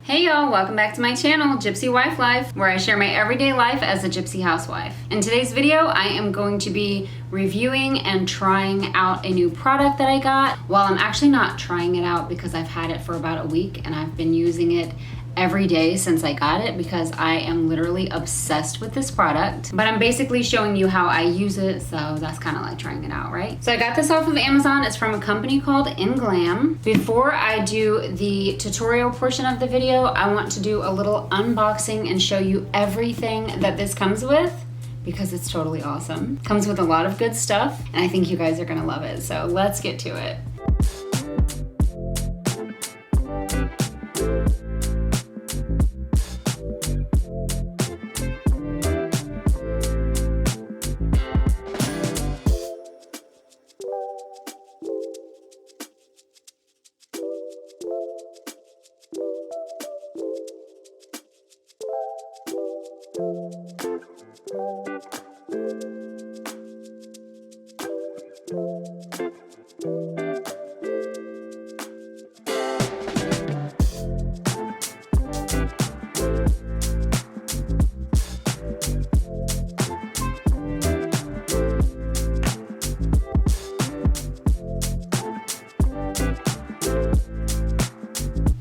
Hey y'all, welcome back to my channel, Gypsy Wife Life, where I share my everyday life as a gypsy housewife. In today's video, I am going to be reviewing and trying out a new product that I got. Well, I'm actually not trying it out because I've had it for about a week and I've been using it every day since I got it because I am literally obsessed with this product. But I'm basically showing you how I use it, so that's kind of like trying it out, right? So I got this off of Amazon. It's from a company called Inglam. Before I do the tutorial portion of the video, I want to do a little unboxing and show you everything that this comes with because it's totally awesome. Comes with a lot of good stuff and I think you guys are gonna love it. So let's get to it.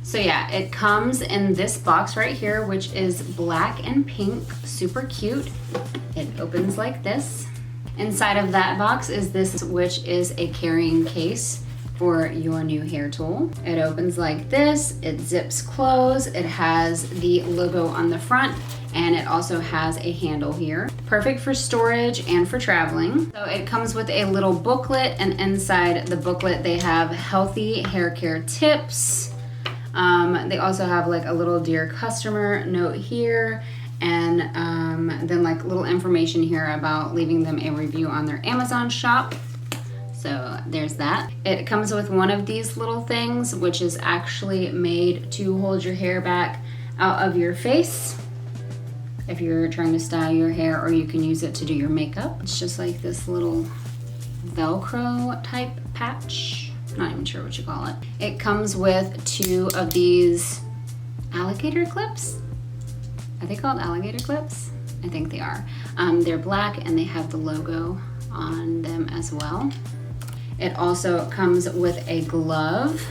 So yeah, it comes in this box right here, which is black and pink, super cute. It opens like this. Inside of that box is this, which is a carrying case for your new hair tool. It opens like this, it zips closed, it has the logo on the front, and it also has a handle here. Perfect for storage and for traveling. So it comes with a little booklet, and inside the booklet they have healthy hair care tips. They also have like a little dear customer note here, and then like little information here about leaving them a review on their Amazon shop. So there's that. It comes with one of these little things, which is actually made to hold your hair back out of your face if you're trying to style your hair, or you can use it to do your makeup. It's just like this little Velcro type patch. Not even sure what you call it. It comes with two of these alligator clips. Are they called alligator clips? I think they are. They're black and they have the logo on them as well. It also comes with a glove.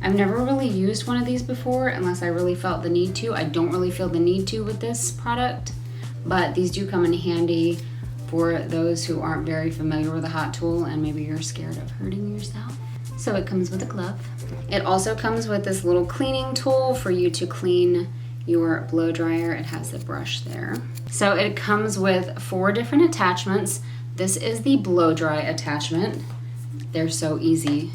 I've never really used one of these before unless I really felt the need to. I don't really feel the need to with this product, but these do come in handy for those who aren't very familiar with a hot tool and maybe you're scared of hurting yourself. So it comes with a glove. It also comes with this little cleaning tool for you to clean your blow dryer. It has the brush there. So it comes with 4 different attachments. This is the blow dry attachment. They're so easy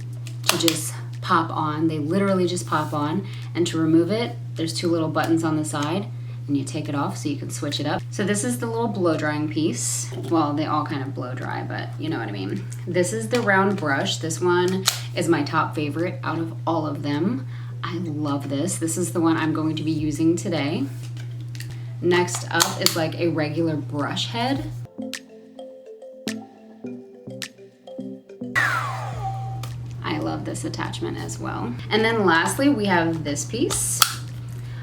to just pop on. They literally just pop on. And to remove it, there's 2 little buttons on the side, and you take it off so you can switch it up. So this is the little blow drying piece. Well, they all kind of blow dry, but you know what I mean. This is the round brush. This one is my top favorite out of all of them. I love this. This is the one I'm going to be using today. Next up is like a regular brush head. I love this attachment as well. And then lastly, we have this piece.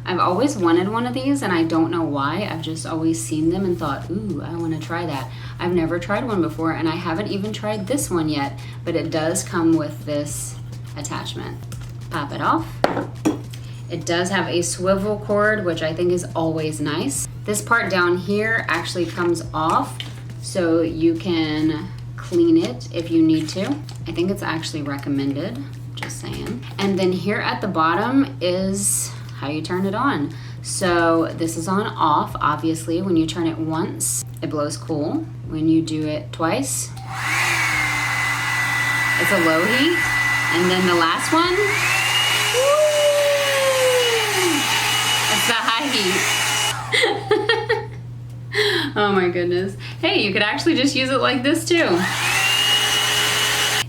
I've always wanted one of these and I don't know why. I've just always seen them and thought, ooh, I want to try that. I've never tried one before and I haven't even tried this one yet, but it does come with this attachment. Pop it off. It does have a swivel cord, which I think is always nice. This part down here actually comes off so you can clean it if you need to. I think it's actually recommended, just saying. And then here at the bottom is how you turn it on. So this is on off. Obviously, when you turn it once, it blows cool. When you do it twice, it's a low heat. And then the last one, it's the high heat. Oh my goodness. Hey, you could actually just use it like this too.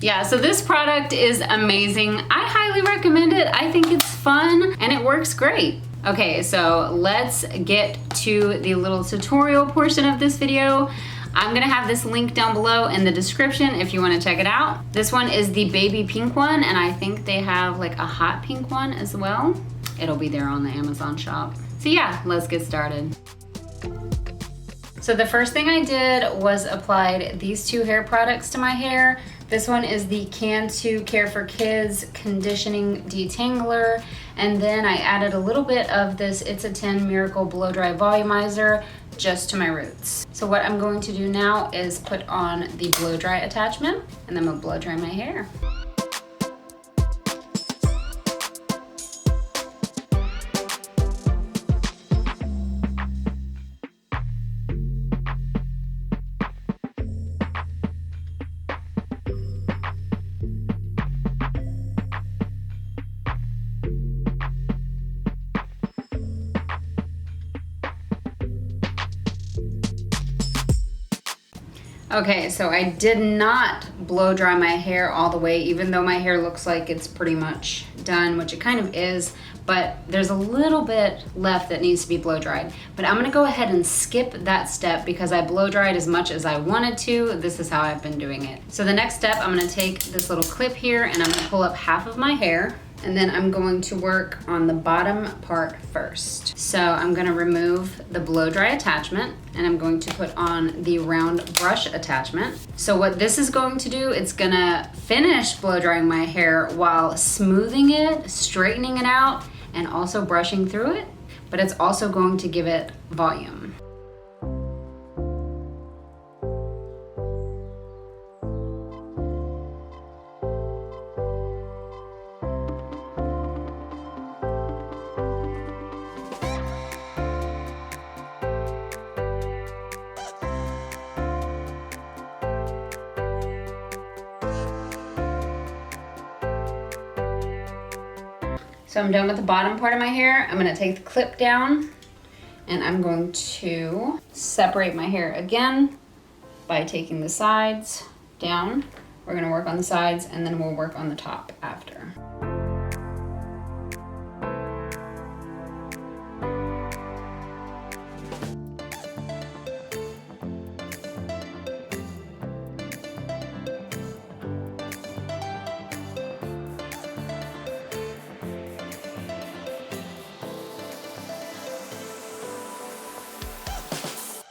Yeah, so this product is amazing. I highly recommend it. I think it's fun and it works great. Okay, so let's get to the little tutorial portion of this video. I'm gonna have this link down below in the description if you wanna check it out. This one is the baby pink one, and I think they have like a hot pink one as well. it'll be there on the Amazon shop. So yeah, let's get started. So the first thing I did was applied these two hair products to my hair. This one is the Can2 Care for Kids Conditioning Detangler. And then I added a little bit of this It's a 10 Miracle Blow Dry Volumizer just to my roots. So what I'm going to do now is put on the blow dry attachment, and then I'm gonna blow dry my hair. Okay, so I did not blow dry my hair all the way, even though my hair looks like it's pretty much done, which it kind of is, but there's a little bit left that needs to be blow dried. But I'm gonna go ahead and skip that step because I blow dried as much as I wanted to. This is how I've been doing it. So the next step, I'm gonna take this little clip here and I'm gonna pull up half of my hair, and then I'm going to work on the bottom part first. So I'm gonna remove the blow dry attachment and I'm going to put on the round brush attachment. So what this is going to do, it's gonna finish blow drying my hair while smoothing it, straightening it out, and also brushing through it, but it's also going to give it volume. So I'm done with the bottom part of my hair. I'm gonna take the clip down and I'm going to separate my hair again by taking the sides down. We're gonna work on the sides and then we'll work on the top after.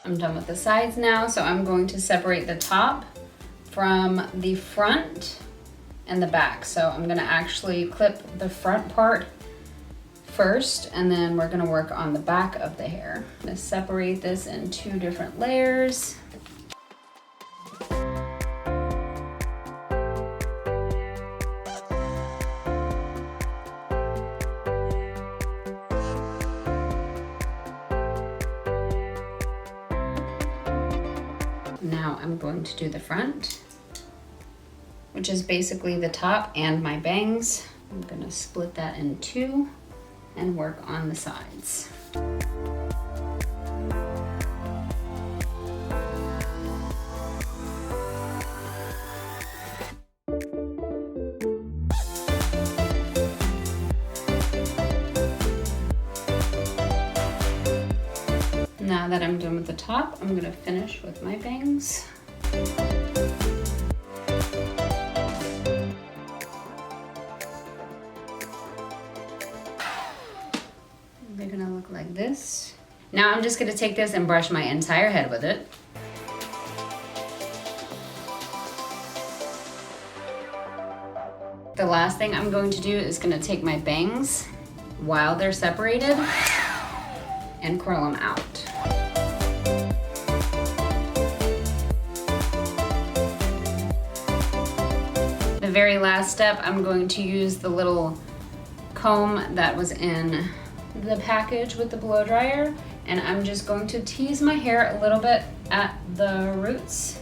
I'm done with the sides now, so I'm going to separate the top from the front and the back. So I'm gonna actually clip the front part first, and then we're gonna work on the back of the hair. I'm gonna separate this in two different layers. Now I'm going to do the front, which is basically the top and my bangs. I'm gonna split that in two and work on the sides. Now that I'm done with the top, I'm gonna finish with my bangs. They're gonna look like this. Now I'm just gonna take this and brush my entire head with it. The last thing I'm going to do is gonna take my bangs while they're separated and curl them out. The very last step, I'm going to use the little comb that was in the package with the blow dryer, and I'm just going to tease my hair a little bit at the roots.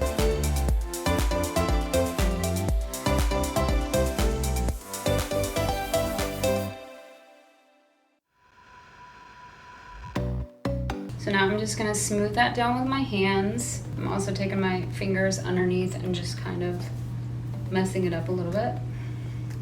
So now I'm just gonna smooth that down with my hands. I'm also taking my fingers underneath and just kind of messing it up a little bit.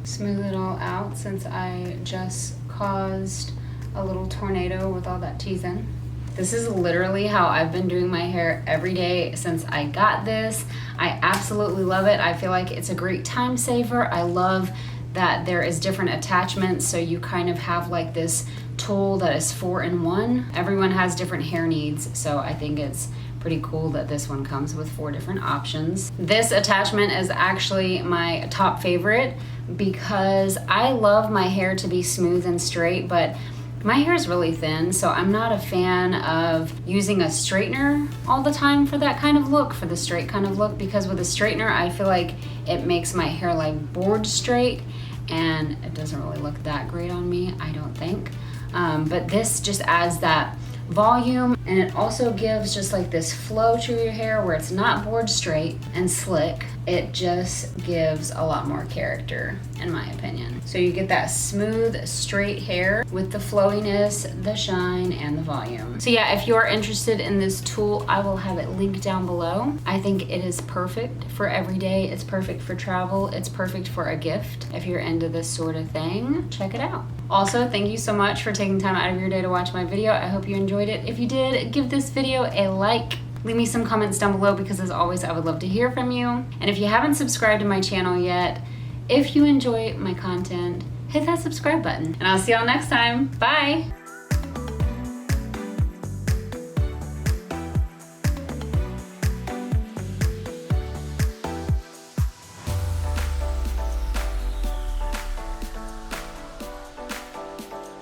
Smooth it all out since I just caused a little tornado with all that teasing. This is literally how I've been doing my hair every day since I got this. I absolutely love it. I feel like it's a great time saver. I love that there is different attachments, so you kind of have like this tool that is 4-in-1. Everyone has different hair needs, so I think it's pretty cool that this one comes with 4 different options. This attachment is actually my top favorite because I love my hair to be smooth and straight, but my hair is really thin, so I'm not a fan of using a straightener all the time for that kind of look, for the straight kind of look, because with a straightener, I feel like it makes my hair like board straight, and it doesn't really look that great on me, I don't think. But this just adds that volume, and it also gives just like this flow to your hair where it's not board straight and slick. It just gives a lot more character, in my opinion. So you get that smooth, straight hair with the flowiness, the shine, and the volume. So yeah, if you're interested in this tool, I will have it linked down below. I think it is perfect for every day. It's perfect for travel. It's perfect for a gift. If you're into this sort of thing, check it out. Also, thank you so much for taking time out of your day to watch my video. I hope you enjoyed it. If you did, give this video a like. Leave me some comments down below because as always, I would love to hear from you. And if you haven't subscribed to my channel yet, if you enjoy my content, hit that subscribe button. And I'll see y'all next time. Bye.